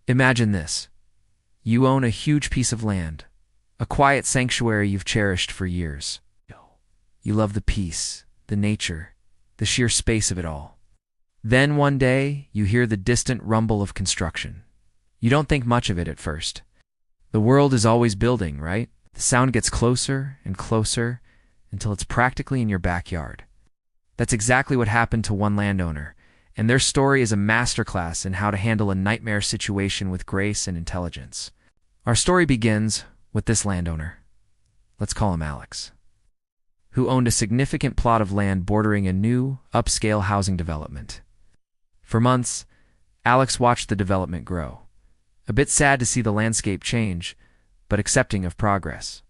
Imagine this. You own a huge piece of land, a quiet sanctuary you've cherished for years. You love the peace, the nature, the sheer space of it all. Then one day, you hear the distant rumble of construction. You don't think much of it at first. The world is always building, right? The sound gets closer and closer until it's practically in your backyard. That's exactly what happened to one landowner, and their story is a masterclass in how to handle a nightmare situation with grace and intelligence. Our story begins with this landowner. Let's call him Alex, who owned a significant plot of land bordering a new, upscale housing development. For months, Alex watched the development grow, a bit sad to see the landscape change, but accepting of progress.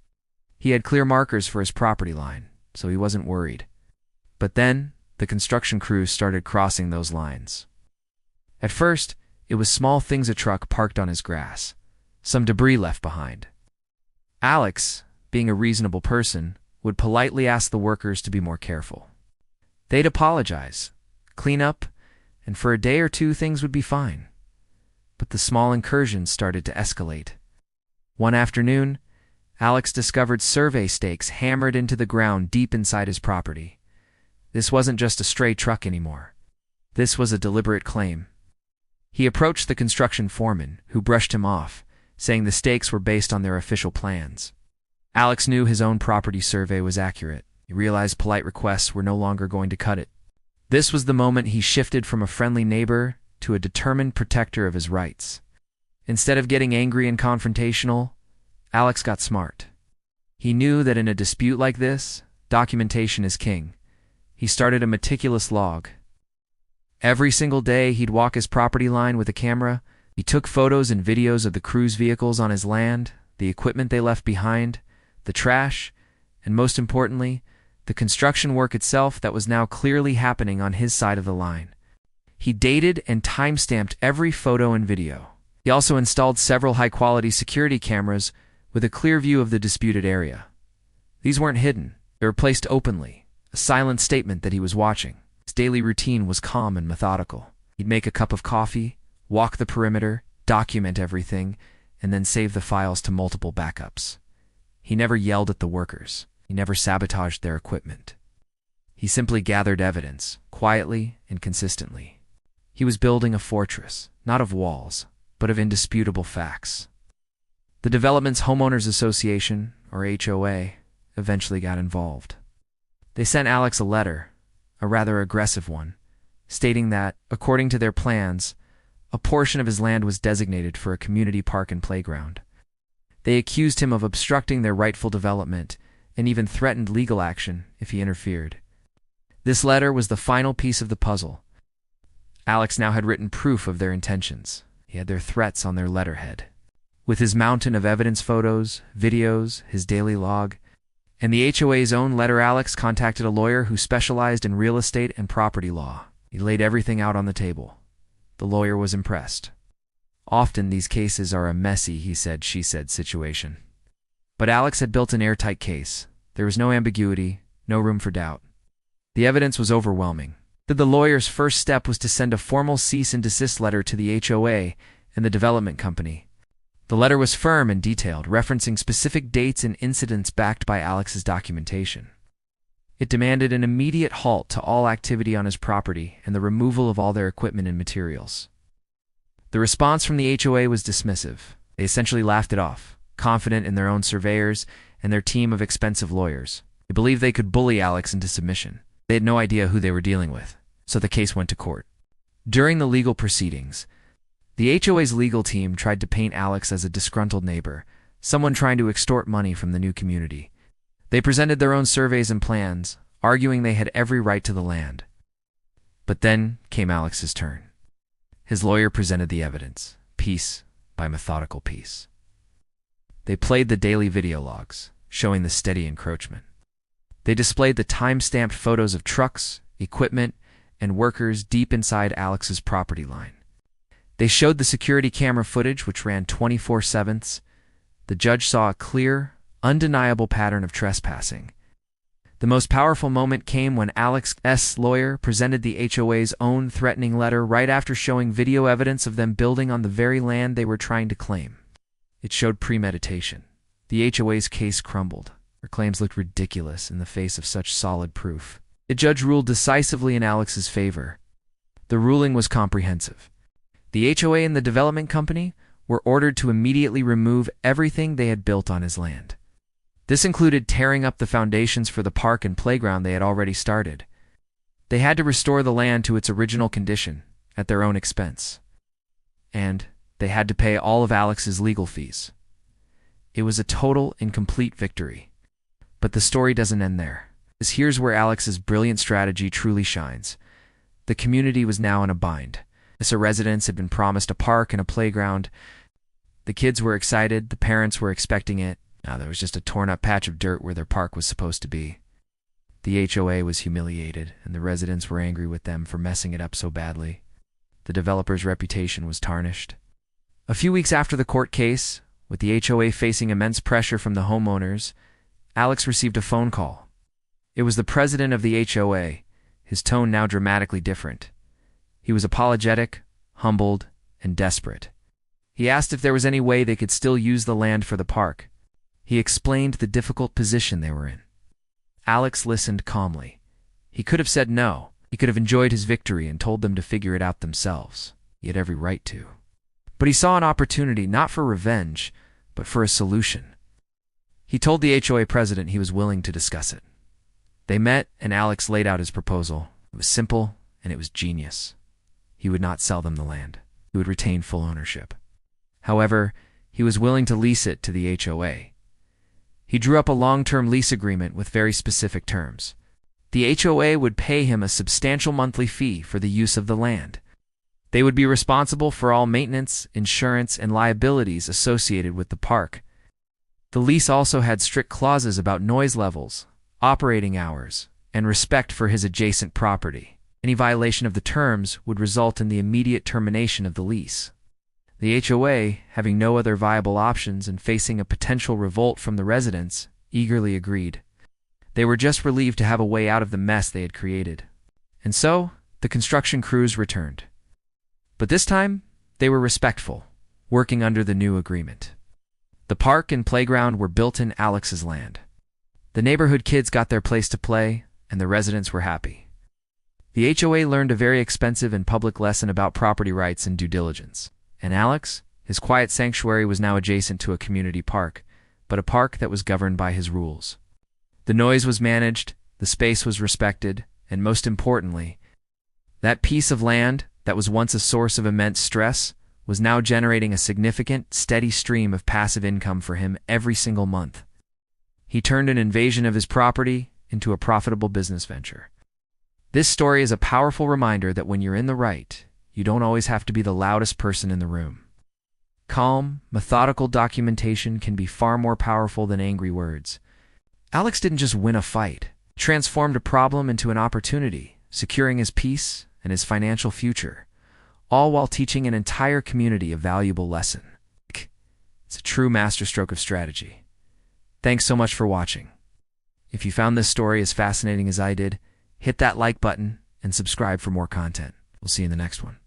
He had clear markers for his property line, so he wasn't worried. But then, the construction crews started crossing those lines. At first, it was small things: a truck parked on his grass, some debris left behind. Alex, being a reasonable person, would politely ask the workers to be more careful. They'd apologize, clean up, and for a day or two things would be fine. But the small incursions started to escalate. One afternoon, Alex discovered survey stakes hammered into the ground deep inside his property. This wasn't just a stray truck anymore. This was a deliberate claim. He approached the construction foreman, who brushed him off, saying the stakes were based on their official plans. Alex knew his own property survey was accurate. He realized polite requests were no longer going to cut it. This was the moment he shifted from a friendly neighbor to a determined protector of his rights. Instead of getting angry and confrontational, Alex got smart. He knew that in a dispute like this, documentation is king. He started a meticulous log. Every single day, he'd walk his property line with a camera. He took photos and videos of the crew's vehicles on his land, the equipment they left behind, the trash, and most importantly, the construction work itself that was now clearly happening on his side of the line. He dated and time-stamped every photo and video. He also installed several high-quality security cameras with a clear view of the disputed area. These weren't hidden. They were placed openly, a silent statement that he was watching. His daily routine was calm and methodical. He'd make a cup of coffee, walk the perimeter, document everything, and then save the files to multiple backups. He never yelled at the workers. He never sabotaged their equipment. He simply gathered evidence, quietly and consistently. He was building a fortress, not of walls, but of indisputable facts. The development's Homeowners Association, or HOA, eventually got involved. They sent Alex a letter, a rather aggressive one, stating that, according to their plans, a portion of his land was designated for a community park and playground. They accused him of obstructing their rightful development and even threatened legal action if he interfered. This letter was the final piece of the puzzle. Alex now had written proof of their intentions. He had their threats on their letterhead. With his mountain of evidence, photos, videos, his daily log, and the HOA's own letter, Alex contacted a lawyer who specialized in real estate and property law. He laid everything out on the table. The lawyer was impressed. Often these cases are a messy he said, she said situation. But Alex had built an airtight case. There was no ambiguity, no room for doubt. The evidence was overwhelming. The lawyer's first step was to send a formal cease and desist letter to the HOA and the development company. The letter was firm and detailed, referencing specific dates and incidents backed by Alex's documentation. It demanded an immediate halt to all activity on his property and the removal of all their equipment and materials. The response from the HOA was dismissive. They essentially laughed it off, confident in their own surveyors and their team of expensive lawyers. They believed they could bully Alex into submission. They had no idea who they were dealing with, so the case went to court. During the legal proceedings, the HOA's legal team tried to paint Alex as a disgruntled neighbor, someone trying to extort money from the new community. They presented their own surveys and plans, arguing they had every right to the land. But then came Alex's turn. His lawyer presented the evidence, piece by methodical piece. They played the daily video logs, showing the steady encroachment. They displayed the time-stamped photos of trucks, equipment, and workers deep inside Alex's property line. They showed the security camera footage, which ran 24/7. The judge saw a clear, undeniable pattern of trespassing. The most powerful moment came when Alex's lawyer presented the HOA's own threatening letter right after showing video evidence of them building on the very land they were trying to claim. It showed premeditation. The HOA's case crumbled. Her claims looked ridiculous in the face of such solid proof. The judge ruled decisively in Alex's favor. The ruling was comprehensive. The HOA and the development company were ordered to immediately remove everything they had built on his land. This included tearing up the foundations for the park and playground they had already started. They had to restore the land to its original condition at their own expense. And they had to pay all of Alex's legal fees. It was a total and complete victory. But the story doesn't end there. Here's where Alex's brilliant strategy truly shines. The community was now in a bind. The residents had been promised a park and a playground. The kids were excited, the parents were expecting it. Now there was just a torn-up patch of dirt where their park was supposed to be. The HOA was humiliated, and the residents were angry with them for messing it up so badly. The developer's reputation was tarnished. A few weeks after the court case, with the HOA facing immense pressure from the homeowners, Alex received a phone call. It was the president of the HOA, his tone now dramatically different. He was apologetic, humbled, and desperate. He asked if there was any way they could still use the land for the park. He explained the difficult position they were in. Alex listened calmly. He could have said no. He could have enjoyed his victory and told them to figure it out themselves. He had every right to. But he saw an opportunity not for revenge, but for a solution. He told the HOA president he was willing to discuss it. They met, and Alex laid out his proposal. It was simple, and it was genius. He would not sell them the land. He would retain full ownership. However, he was willing to lease it to the HOA. He drew up a long-term lease agreement with very specific terms. The HOA would pay him a substantial monthly fee for the use of the land. They would be responsible for all maintenance, insurance, and liabilities associated with the park. The lease also had strict clauses about noise levels, operating hours, and respect for his adjacent property. Any violation of the terms would result in the immediate termination of the lease. The HOA, having no other viable options and facing a potential revolt from the residents, eagerly agreed. They were just relieved to have a way out of the mess they had created. And so, the construction crews returned. But this time, they were respectful, working under the new agreement. The park and playground were built in Alex's land. The neighborhood kids got their place to play, and the residents were happy. The HOA learned a very expensive and public lesson about property rights and due diligence. And Alex, his quiet sanctuary was now adjacent to a community park, but a park that was governed by his rules. The noise was managed, the space was respected, and most importantly, that piece of land that was once a source of immense stress was now generating a significant, steady stream of passive income for him every single month. He turned an invasion of his property into a profitable business venture. This story is a powerful reminder that when you're in the right, you don't always have to be the loudest person in the room. Calm, methodical documentation can be far more powerful than angry words. Alex didn't just win a fight. He transformed a problem into an opportunity, securing his peace and his financial future, all while teaching an entire community a valuable lesson. It's a true masterstroke of strategy. Thanks so much for watching. If you found this story as fascinating as I did, hit that like button and subscribe for more content. We'll see you in the next one.